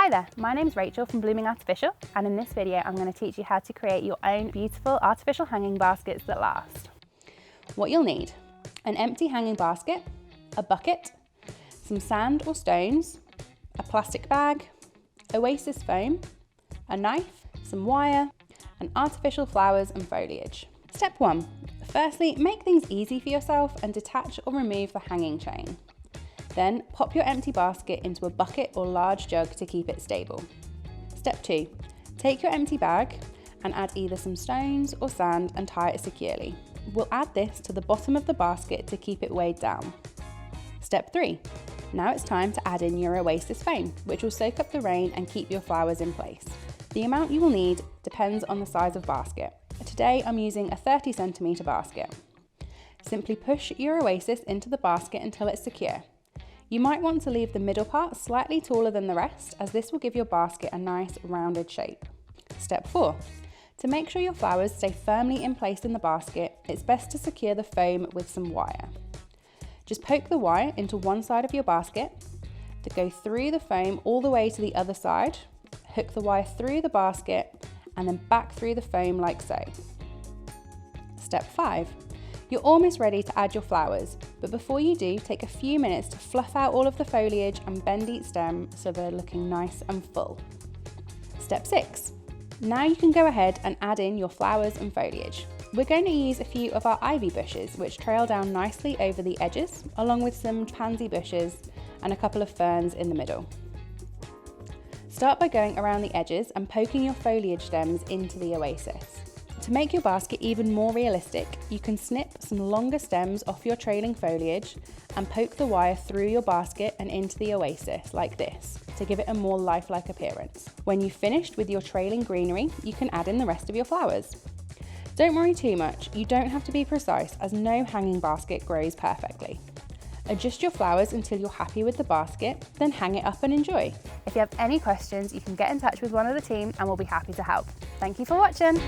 Hi there, my name's Rachel from Blooming Artificial, and in this video I'm going to teach you how to create your own beautiful artificial hanging baskets that last. What you'll need: an empty hanging basket, a bucket, some sand or stones, a plastic bag, Oasis foam, a knife, some wire, and artificial flowers and foliage. Step 1. Firstly, make things easy for yourself and detach or remove the hanging chain. Then pop your empty basket into a bucket or large jug to keep it stable. Step 2. Take your empty bag and add either some stones or sand and tie it securely. We'll add this to the bottom of the basket to keep it weighed down. Step 3. Now it's time to add in your Oasis foam, which will soak up the rain and keep your flowers in place. The amount you will need depends on the size of basket. Today I'm using a 30cm basket. Simply push your Oasis into the basket until it's secure. You might want to leave the middle part slightly taller than the rest, as this will give your basket a nice rounded shape. Step 4. To make sure your flowers stay firmly in place in the basket, it's best to secure the foam with some wire. Just poke the wire into one side of your basket, to go through the foam all the way to the other side, hook the wire through the basket, and then back through the foam like so. Step 5. You're almost ready to add your flowers, but before you do, take a few minutes to fluff out all of the foliage and bend each stem so they're looking nice and full. Step 6. Now you can go ahead and add in your flowers and foliage. We're going to use a few of our ivy bushes, which trail down nicely over the edges, along with some pansy bushes and a couple of ferns in the middle. Start by going around the edges and poking your foliage stems into the Oasis. To make your basket even more realistic, you can snip some longer stems off your trailing foliage and poke the wire through your basket and into the Oasis like this to give it a more lifelike appearance. When you've finished with your trailing greenery, you can add in the rest of your flowers. Don't worry too much, you don't have to be precise, as no hanging basket grows perfectly. Adjust your flowers until you're happy with the basket, then hang it up and enjoy. If you have any questions, you can get in touch with one of the team and we'll be happy to help. Thank you for watching.